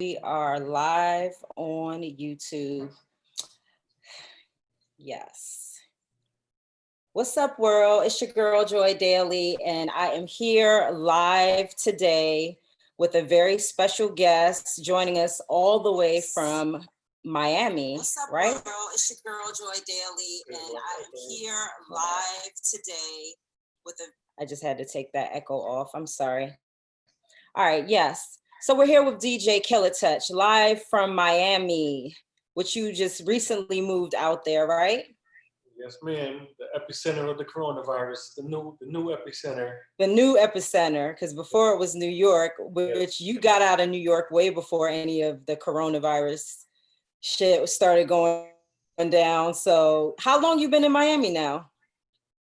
We are live on YouTube. Yes. What's up, world? It's your girl, Joy Daly, and I am here live today with a very special guest joining us all the way from Miami. What's up, right? World? It's your girl, Joy Daly, and I am here live today with a. I just had to take that echo off. I'm sorry. All right, yes. So we're here with DJ Killatouch, live from Miami, which you just recently moved out there, right? Yes, ma'am. The epicenter of the coronavirus, the new epicenter. The new epicenter, because before it was New York, which you got out of New York way before any of the coronavirus shit started going down. So how long you been in Miami now?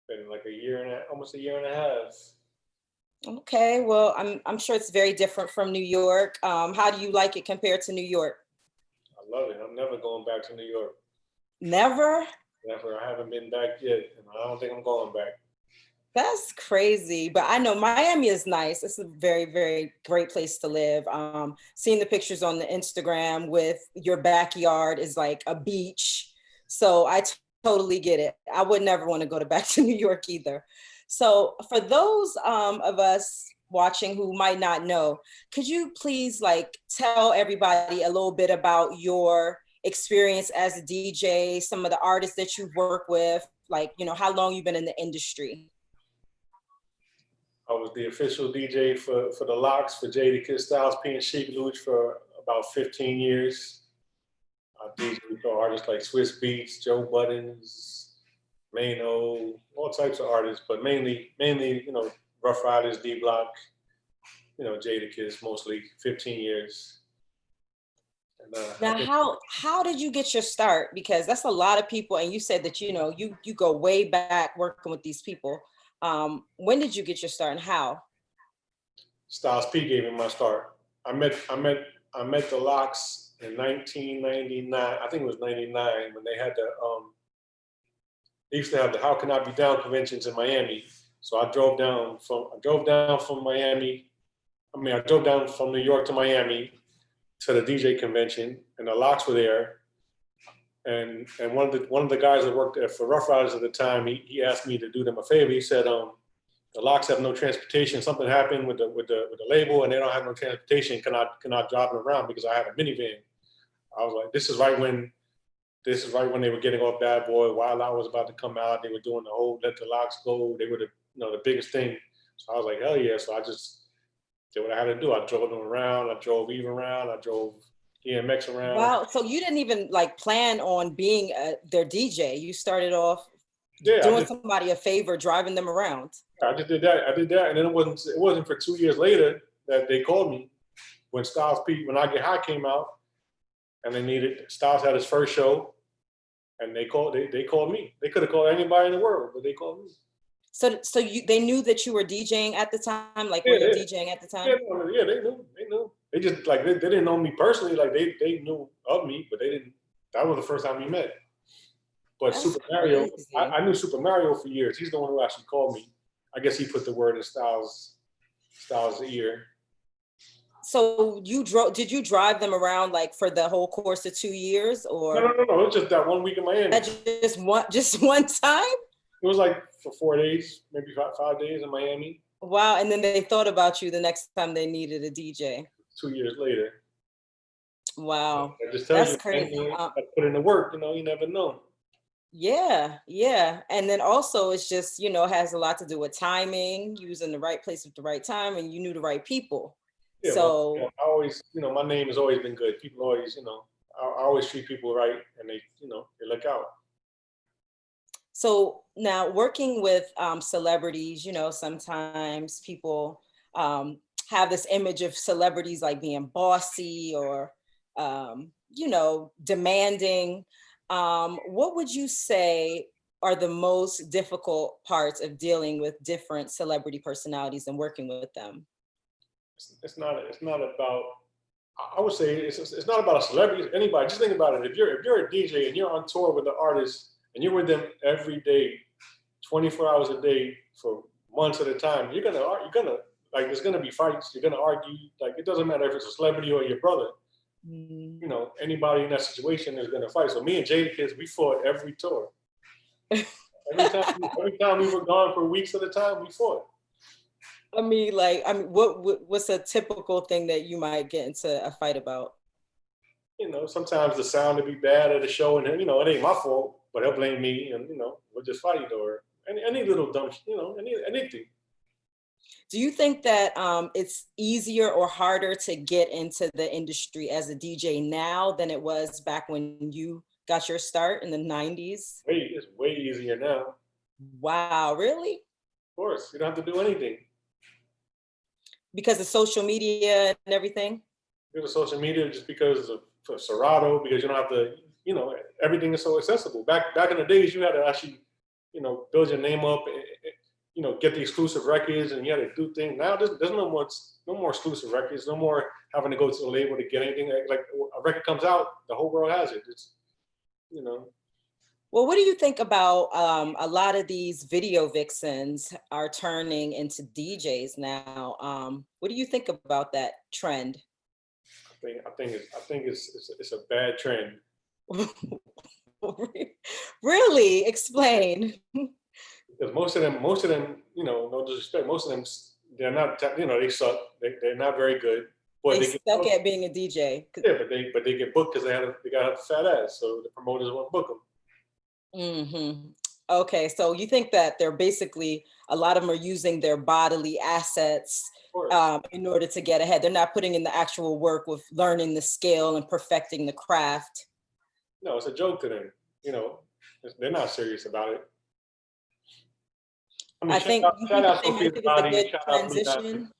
Been like almost a year and a half. Okay, well, I'm sure it's very different from New York. How do you like it compared to New York? I love it. I'm never going back to New York. Never? Never. I haven't been back yet, and I don't think I'm going back. That's crazy, but I know Miami is nice. It's a very, very great place to live. Seeing the pictures on the Instagram with your backyard is like a beach. So I totally get it. I would never want to go back to New York either. So for those of us watching who might not know, could you please tell everybody a little bit about your experience as a DJ, some of the artists that you've worked with, how long you've been in the industry? I was the official DJ for the Locks, for Jada Kiss, Styles P, and Killatouch for about 15 years. I DJed for artists like Swiss Beats, Joe Buddens, Mano, all types of artists, but mainly, Rough Riders, D Block, Jada Kiss, mostly 15 years. And, now, how did you get your start? Because that's a lot of people, and you said that you go way back working with these people. When did you get your start, and how? Styles P gave me my start. I met the Locks in 1999. I think it was 99 when they had they used to have the How Can I Be Down conventions in Miami. So I drove down from Miami. I drove down from New York to Miami to the DJ convention, and the Locks were there. And one of the guys that worked for Rough Riders at the time, he asked me to do them a favor. He said, the Locks have no transportation. Something happened with the label, and they don't have no transportation. Can I drive them around because I have a minivan? I was like, this is right when they were getting off Bad Boy. Wild Out was about to come out. They were doing the whole Let the Locks Go. They were the biggest thing. So I was like, hell yeah. So I just did what I had to do. I drove them around. I drove Eve around. I drove DMX around. Wow. So you didn't even plan on being their DJ. You started off doing somebody a favor, driving them around. I just did that. And then it wasn't for 2 years later that they called me when Styles P, when I Get High came out. And Styles had his first show, and they called me. They could have called anybody in the world, but they called me. So they knew that you were DJing at the time? Were you DJing at the time? Yeah, they knew. They just they didn't know me personally. They knew of me, but they didn't. That was the first time we met. But that's Super Mario, I knew Super Mario for years. He's the one who actually called me. I guess he put the word in Styles' ear. So did you drive them around for the whole course of 2 years, or? No. It was just that 1 week in Miami. Just one time? It was for 4 days, maybe 5 days in Miami. Wow, and then they thought about you the next time they needed a DJ. 2 years later. Wow, that's crazy. I put in the work, you never know. Yeah. And then also it's just, has a lot to do with timing. You was in the right place at the right time, and you knew the right people. Yeah, so I always, my name has always been good. People always, I always treat people right, and they look out. So now working with celebrities, sometimes people have this image of celebrities being bossy or, demanding. What would you say are the most difficult parts of dealing with different celebrity personalities and working with them? It's not about. I would say it's not about a celebrity. Anybody, just think about it. If you're a DJ and you're on tour with the artist and you're with them every day, 24 hours a day for months at a time, you're gonna there's gonna be fights. You're gonna argue. It doesn't matter if it's a celebrity or your brother. you know, anybody in that situation is going to fight. So me and Jada Kiss, we fought every tour. Every time we were gone for weeks at a time, we fought. What's a typical thing that you might get into a fight about? You know, sometimes the sound would be bad at a show, and you know, it ain't my fault, but he'll blame me, and you know, we'll just fight, or any little dumb, you know, anything. Do you think that it's easier or harder to get into the industry as a DJ now than it was back when you got your start in the 90s? It's way easier now. Wow, really? Of course, you don't have to do anything. Because of social media and everything? Because of social media, just because of Serato, because you don't have to, you know, everything is so accessible. Back in the days, you had to actually, you know, build your name up, you know, get the exclusive records, and you had to do things. Now there's no more exclusive records, no more having to go to the label to get anything. Like a record comes out, the whole world has it. It's, you know. Well, what do you think about a lot of these video vixens are turning into DJs now? What do you think about that trend? I think it's a bad trend. Really? Explain. Because most of them, you know, no disrespect, most of them, they're not, you know, they suck. They're not very good. They suck at being a DJ. Yeah, but they get booked because they got a fat ass, so the promoters won't book them. Mm-hmm. Okay, so you think that they're basically, a lot of them are using their bodily assets in order to get ahead. They're not putting in the actual work with learning the skill and perfecting the craft. No, it's a joke to them. You know, they're not serious about it. I think it's a good transition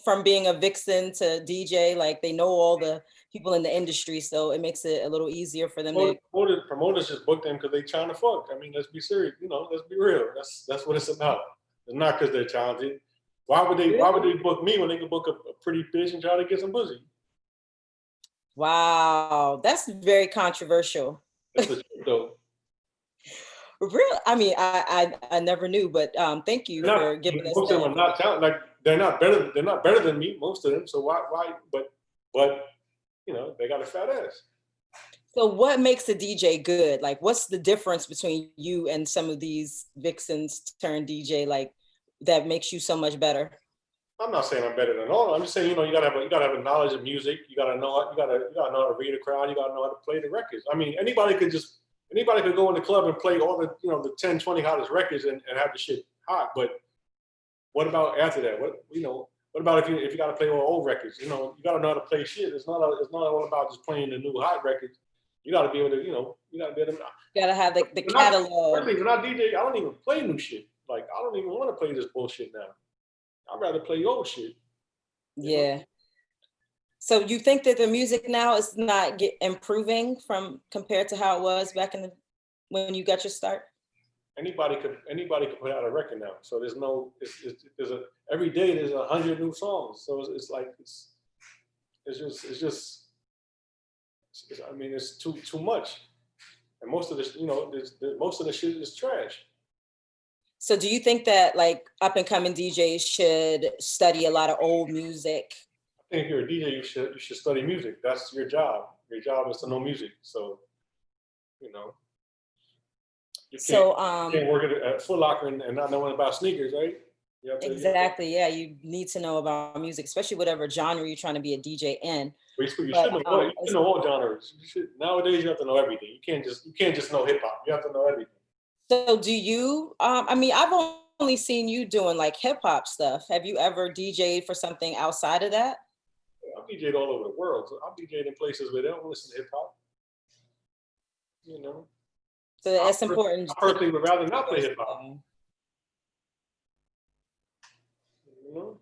from being a vixen to DJ. Like, they know all the people in the industry, so it makes it a little easier for them. Promoters just book them because they're trying to fuck. I mean, let's be serious. You know, let's be real. That's what it's about. It's not because they're talented. Why would they book me when they could book a pretty bitch and try to get some pussy? Wow, that's very controversial. That's the truth, though. Real, I mean, I never knew, but thank you for giving us. Most of them are not talented. Like, they're not better than me, most of them. So why? But you know, they got a fat ass. So what makes a DJ good? Like, what's the difference between you and some of these vixens turned DJ, like, that makes you so much better? I'm not saying I'm better than all. I'm just saying, you know, you gotta have a knowledge of music. You gotta know how to read a crowd. You gotta know how to play the records. I mean, anybody could go in the club and play all the, you know, the 10, 20 hottest records and have the shit hot. But what about after that? What about if you got to play all old records? You know, you got to know how to play shit. It's not all about just playing the new hot records. You got to be able to, you know, you got to be able to. You got to have the catalog. When I DJ, I don't even play new shit. Like, I don't even want to play this bullshit now. I'd rather play old shit. Yeah. Know? So you think that the music now is not improving compared to how it was back when you got your start? Anybody could put out a record now. So every day there's 100 new songs. So it's I mean, it's too much. And most of this, you know, most of the shit is trash. So do you think that, like, up and coming DJs should study a lot of old music? I think if you're a DJ, you should study music. That's your job. Your job is to know music. So, you know, you can't work at Foot Locker and not knowing about sneakers, right? Exactly. Yeah, you need to know about music, especially whatever genre you're trying to be a DJ in. You should know all genres. Nowadays, you have to know everything. You can't just know hip hop. You have to know everything. So do you, I mean, I've only seen you doing like hip hop stuff. Have you ever DJ'd for something outside of that? Yeah, I've DJ'd all over the world. So I've DJ'd in places where they don't listen to hip hop. You know? So that's important. I personally would rather not play hip hop. You know?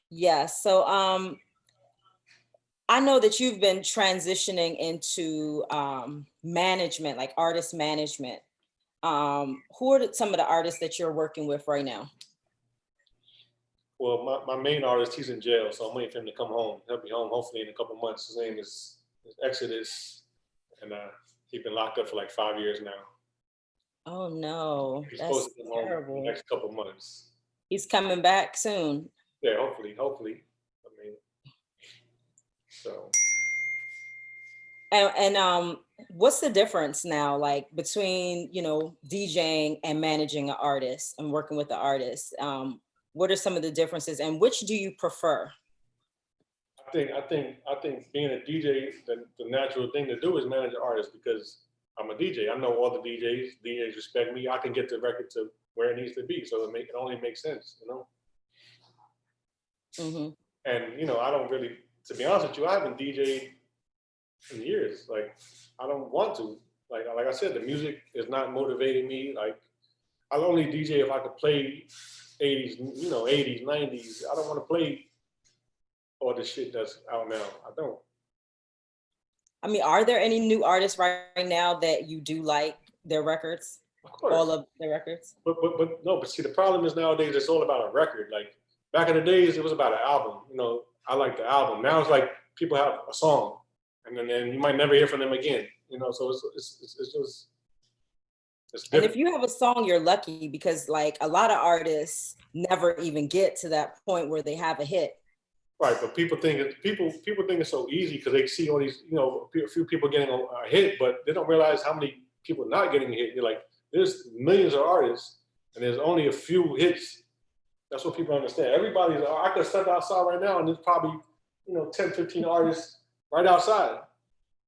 Yeah, so I know that you've been transitioning into management, like artist management. Who are some of the artists that you're working with right now? Well, my main artist, he's in jail, so I'm waiting for him to come home. He'll be home hopefully in a couple months. His name is Exodus, and he's been locked up for like 5 years now. Oh no, he's supposed to come home in the next couple months. He's coming back soon. Yeah, hopefully. I mean, so. And what's the difference now, like between, you know, DJing and managing an artist and working with the artist? What are some of the differences, and which do you prefer? I think being a DJ, the natural thing to do is manage an artist because I'm a DJ. I know all the DJs. DJs respect me. I can get the record to where it needs to be, so it only makes sense, you know. Hmm. And I don't really, to be honest with you, I haven't DJed in years. Like, I don't want to. Like I said, the music is not motivating me. Like, I'll only DJ if I could play 80s, 80s, 90s. I don't want to play all the shit that's out now. I don't. I mean, are there any new artists right now that you do like their records? Of All course. of their records? But no, but see, the problem is nowadays it's all about a record. Like, back in the days, it was about an album. I like the album. Now it's like people have a song, and then you might never hear from them again. So it's just it's And if different. you have a song, you're lucky, because like a lot of artists never even get to that point where they have a hit. Right, but people think it's so easy because they see all these, a few people getting a hit, but they don't realize how many people not getting a hit. You're like, there's millions of artists, and there's only a few hits. That's what people understand. I could step outside right now, and there's probably, 10, 15 artists right outside.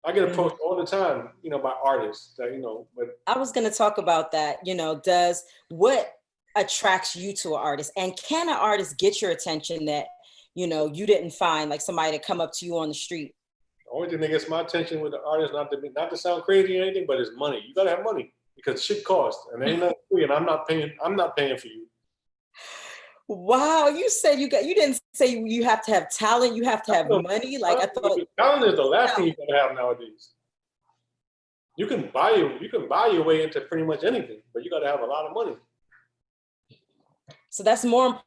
I get Mhm. approached all the time, by artists that, but I was going to talk about that. Does what attracts you to an artist, and can an artist get your attention that you didn't find, like somebody to come up to you on the street? the only thing that gets my attention with the artist, not to sound crazy or anything, but it's money. You gotta have money because shit costs, and ain't nothing free, and I'm not paying. I'm not paying for you. Wow, you said you didn't say you have to have talent, you have to have money. Like I thought. Talent is the last thing you gotta have nowadays. You can buy your way into pretty much anything, but you gotta have a lot of money. So that's more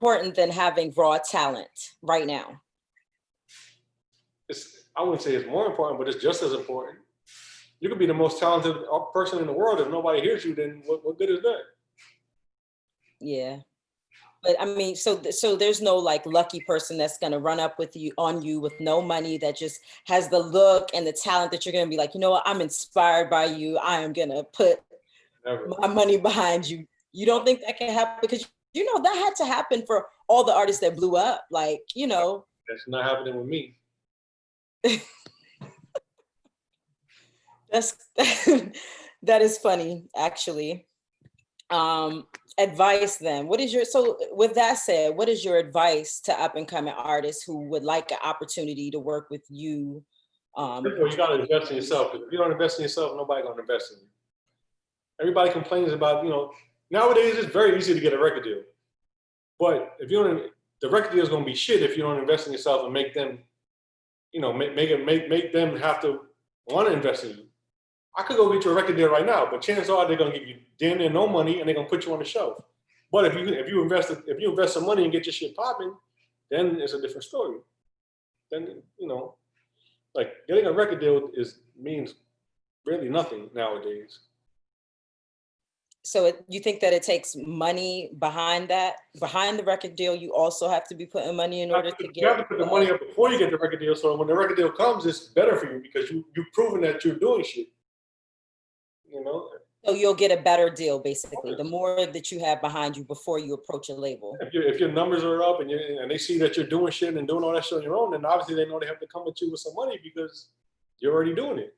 important than having raw talent right now. I wouldn't say it's more important, but it's just as important. You could be the most talented person in the world if nobody hears you. Then what good is that? Yeah. But I mean, so there's no like lucky person that's gonna run up with you on you with no money, that just has the look and the talent that you're gonna be like, you know what, I'm inspired by you. I am gonna put Never. my money behind you. You don't think that can happen? Because that had to happen for all the artists that blew up. Like, That's not happening with me. that's that is funny, actually. Advice then. So with that said, what is your advice to up and coming artists who would like an opportunity to work with you? First of all, you gotta invest in yourself. Because if you don't invest in yourself, nobody gonna invest in you. Everybody complains about, nowadays it's very easy to get a record deal. But if you don't, the record deal is gonna be shit if you don't invest in yourself and make them, make them have to want to invest in you. I could go get you a record deal right now, but chances are they're gonna give you damn near no money and they're gonna put you on the shelf. But if you invest some money and get your shit popping, then it's a different story. Then like getting a record deal means really nothing nowadays. So you think that it takes money behind the record deal? You also have to be putting money in order to You have get. to put the money up before you get the record deal. So when the record deal comes, it's better for you because you've proven that you're doing shit. You know, So you'll get a better deal, basically, the more that you have behind you before you approach a label. if your numbers are up and they see that you're doing shit and doing all that shit on your own, then obviously they know they have to come at you with some money because you're already doing it.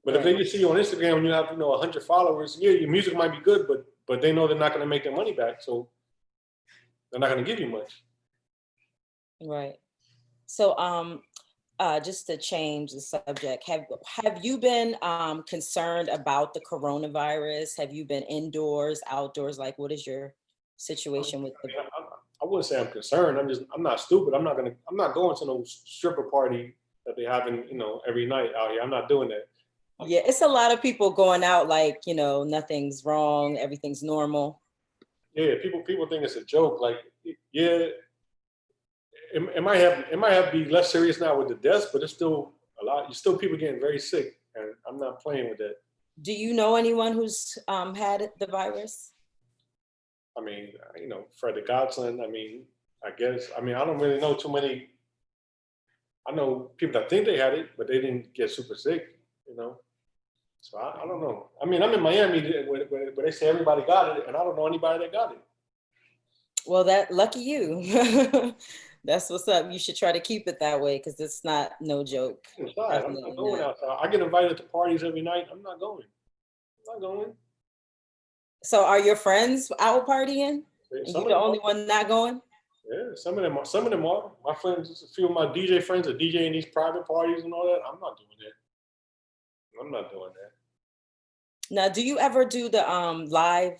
But if they Right. just see you on Instagram and you have 100 followers, yeah, your music might be good, but they know they're not going to make their money back, so they're not going to give you much. Right. So just to change the subject, have you been concerned about the coronavirus? Have you been indoors, outdoors? Like, what is your situation with the? I wouldn't say I'm concerned. I'm not stupid. I'm not going to no stripper party that they having every night out here. I'm not doing that. Yeah, it's a lot of people going out like, nothing's wrong, everything's normal. Yeah, people think it's a joke. Like, yeah, it might have be less serious now with the deaths, but it's still a lot. You're still people getting very sick, and I'm not playing with that. Do you know anyone who's had the virus? I mean, Fred the Godson. I mean, I guess. I mean, I don't really know too many I know people that think they had it, but they didn't get super sick, you know. So I don't know. I mean, I'm in Miami where they say everybody got it, and I don't know anybody that got it. Well, that lucky you. That's what's up. You should try to keep it that way because it's not no joke. Inside, I'm not Definitely going not. outside. I get invited to parties every night. I'm not going. I'm not going. So are your friends out partying? And Some you of the them only are. one not going? Yeah, some of them are. Some of them are. My friends, a few of my DJ friends are DJing these private parties and all that. I'm not doing that. I'm not doing that. Now, do you ever do the live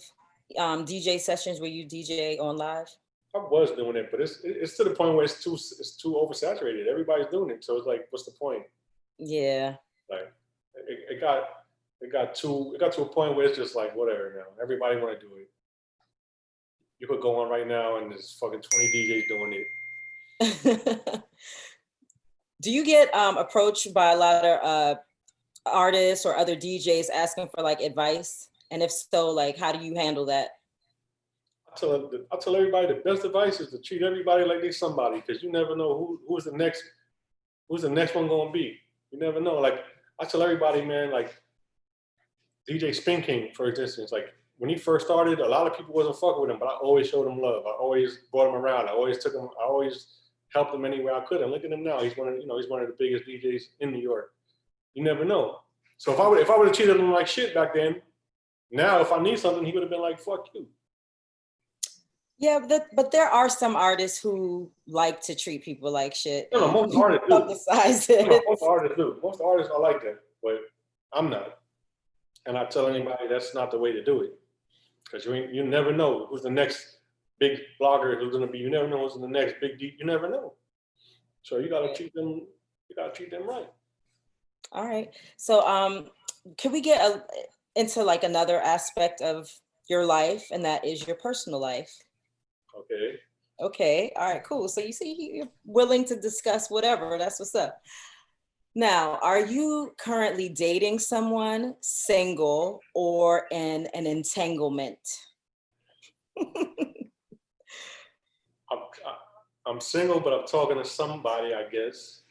DJ sessions where you DJ on live? I was doing it, but it's to the point where it's too oversaturated. Everybody's doing it, so it's like, what's the point? Yeah. Like, it got to a point where it's just like whatever now. Everybody want to do it. You could go on right now and there's fucking 20 DJs doing it. Do you get approached by a lot of artists or other DJs asking for like advice? And if so, like, how do you handle that? I tell everybody the best advice is to treat everybody like they're somebody, because you never know who's the next one gonna be. You never know. Like I tell everybody, man, like DJ Spin King, for instance, like when he first started, a lot of people wasn't fucking with him, but I always showed him love. I always brought him around. I always helped him any way I could. And look at him now. He's one of the biggest DJs in New York. You never know. So if I would have treated him like shit back then, now if I need something, he would have been like, fuck you. Yeah, but there are some artists who like to treat people like shit. No, most artists do. Publicize it. No, most artists do. Most artists are like that, but I'm not. And I tell anybody that's not the way to do it, because you never know who's the next big blogger who's gonna be. You never know who's the next big deep. You never know. So you gotta treat them. You gotta treat them right. All right. So can we get into like another aspect of your life, and that is your personal life? Okay. Okay. All right, cool. So you see, you're willing to discuss whatever. That's what's up. Now, are you currently dating someone, single, or in an entanglement? I'm single, but I'm talking to somebody, I guess.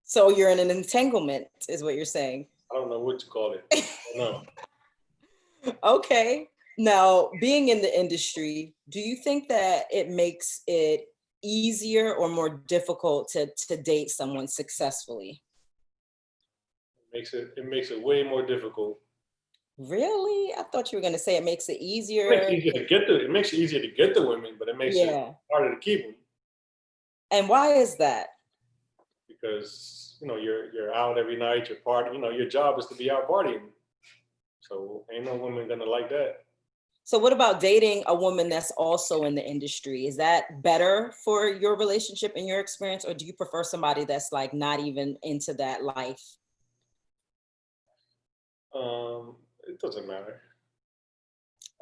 So you're in an entanglement, is what you're saying? I don't know what you call it. No. Okay. Now, being in the industry, do you think that it makes it easier or more difficult to date someone successfully? It makes it way more difficult. Really? I thought you were going to say it makes it easier. It makes it easier to get the women, but it makes it harder to keep them. And why is that? Because you're out every night, you're partying. Your job is to be out partying. So ain't no woman gonna like that. So what about dating a woman that's also in the industry? Is that better for your relationship and your experience, or do you prefer somebody that's like not even into that life? It doesn't matter.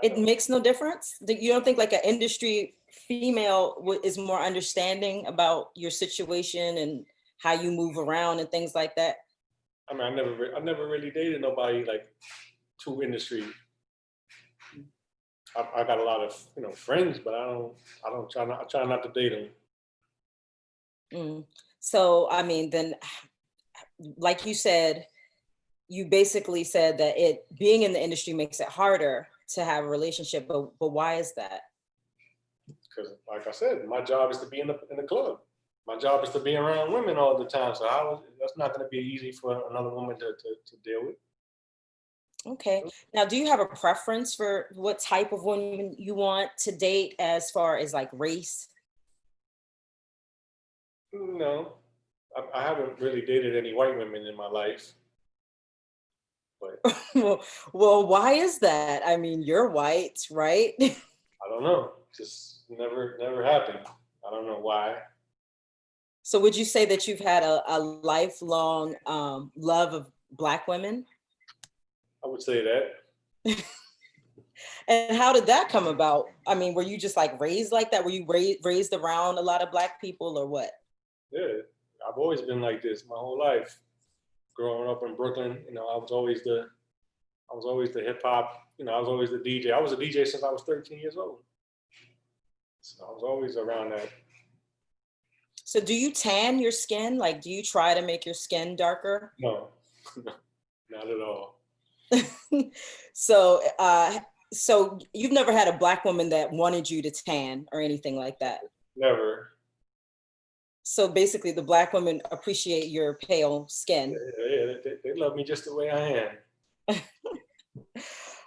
It makes no difference? You don't think like an industry female is more understanding about your situation and how you move around and things like that? I mean, I never really dated nobody like to industry. I got a lot of friends, but I try not to date them. So I mean, then, like you said, you basically said that being in the industry makes it harder to have a relationship, but why is that? Because, like I said, my job is to be in the club. My job is to be around women all the time. So that's not going to be easy for another woman to deal with. Okay. Now, do you have a preference for what type of woman you want to date as far as like race? No, I haven't really dated any white women in my life. But well, why is that? I mean, you're white, right? I don't know. Just never happened. I don't know why. So would you say that you've had a lifelong love of Black women? I would say that. And how did that come about? I mean, were you just like raised like that? Were you raised around a lot of Black people or what? Yeah, I've always been like this my whole life. Growing up in Brooklyn, I was always the hip hop. I was always the DJ. I was a DJ since I was 13 years old. So I was always around that. So do you tan your skin? Like, do you try to make your skin darker? No, not at all. So, so you've never had a Black woman that wanted you to tan or anything like that? Never. So basically the Black women appreciate your pale skin. Yeah, they love me just the way I am.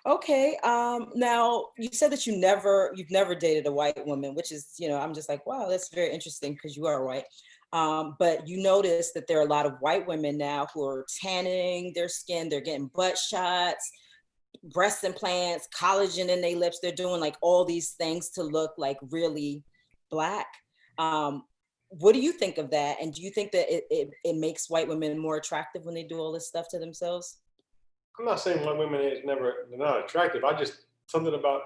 Okay. Now you said that you've never dated a white woman, which is, you know, I'm just like, wow, that's very interesting because you are white. But you notice that there are a lot of white women now who are tanning their skin, they're getting butt shots, breast implants, collagen in their lips. They're doing like all these things to look like really Black. What do you think of that? And do you think that it makes white women more attractive when they do all this stuff to themselves? I'm not saying white women they're not attractive. I just something about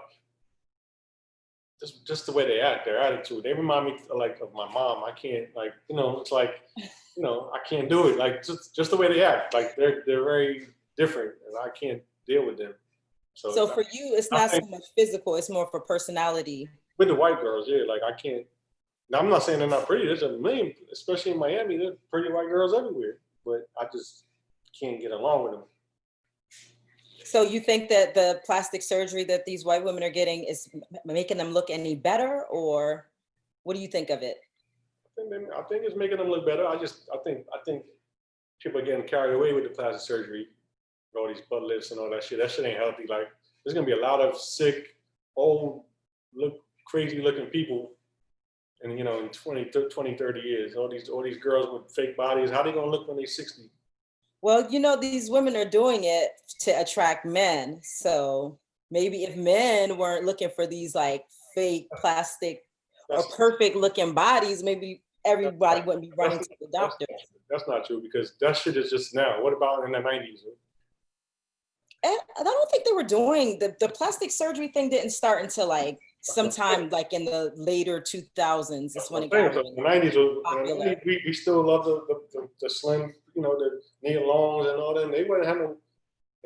just the way they act, their attitude. They remind me like of my mom. I can't like it's like I can't do it. Like just the way they act. Like they're very different, and I can't deal with them. So for you, it's I not so think much physical, it's more for personality. with the white girls, yeah, like I can't. Now I'm not saying they're not pretty. There's a million, especially in Miami. There's pretty white girls everywhere, but I just can't get along with them. So you think that the plastic surgery that these white women are getting is making them look any better, or what do you think of it? I think it's making them look better. I think people are getting carried away with the plastic surgery, all these butt lifts and all that shit. That shit ain't healthy. Like there's gonna be a lot of sick, old, crazy looking people, and in 20, 30 years, all these girls with fake bodies. How they gonna look when they're 60? Well, you know, these women are doing it to attract men. So maybe if men weren't looking for these like fake plastic or That's perfect looking bodies, maybe everybody wouldn't be running to the doctor. that's not true because that shit is just now. What about in the 90s? And I don't think they were doing the plastic surgery thing didn't start until like sometime like in the later 2000s. That's when it got really the 90s, popular. we still love the slim, the Neil Longs and all them. They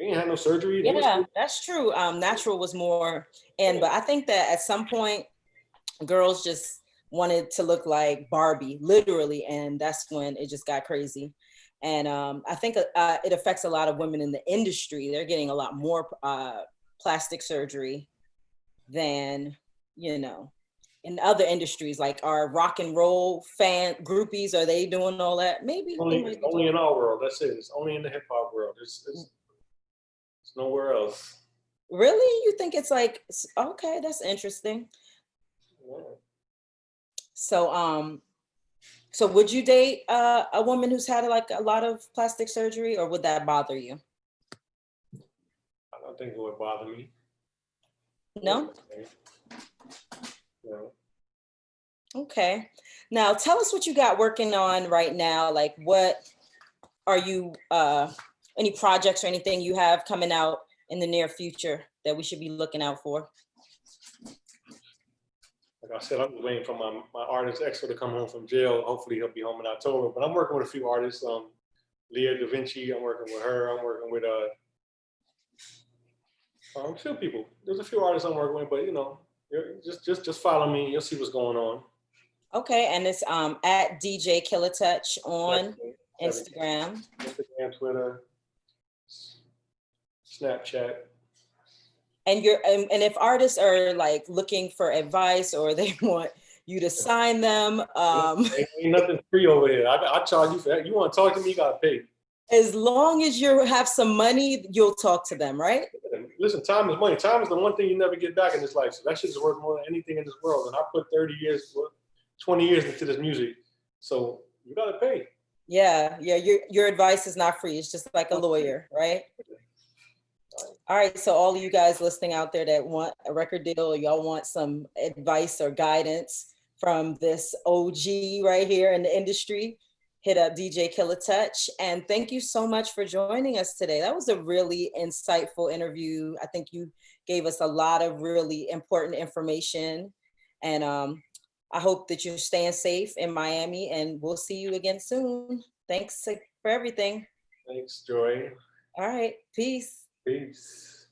ain't had no surgery. Yeah, that's true. Natural was more in, but I think that at some point girls just wanted to look like Barbie, literally, and that's when it just got crazy. And I think it affects a lot of women in the industry. They're getting a lot more plastic surgery than in other industries. Like our rock and roll fan groupies, are they doing all that? Maybe only in our world. That's it. It's only in the hip hop world. It's nowhere else. Really? You think it's like, okay, that's interesting. Yeah. So would you date a woman who's had like a lot of plastic surgery, or would that bother you? I don't think it would bother me. No? No. Okay. Now tell us what you got working on right now. Like what are you, any projects or anything you have coming out in the near future that we should be looking out for? Like I said, I'm waiting for my artist Exo to come home from jail. Hopefully he'll be home in October. But I'm working with a few artists. Leah Da Vinci, I'm working with her. I'm working with a few people. There's a few artists I'm working with, but just follow me. You'll see what's going on. Okay, and it's at DJ Killatouch on Instagram, Twitter, Snapchat. And if artists are like looking for advice or they want you to sign them, ain't nothing free over here. I charge you for that. You want to talk to me, you gotta pay. As long as you have some money, you'll talk to them, right? Listen, time is money. Time is the one thing you never get back in this life. So that shit is worth more than anything in this world. And I put 30 years, 20 years into this music. So you gotta pay. Yeah. Your advice is not free. It's just like a lawyer, right? All right, so all of you guys listening out there that want a record deal, or y'all want some advice or guidance from this OG right here in the industry, hit up DJ Killatouch. And thank you so much for joining us today. That was a really insightful interview. I think you gave us a lot of really important information. And I hope that you're staying safe in Miami, and we'll see you again soon. Thanks for everything. Thanks, Joy. All right, peace. Peace.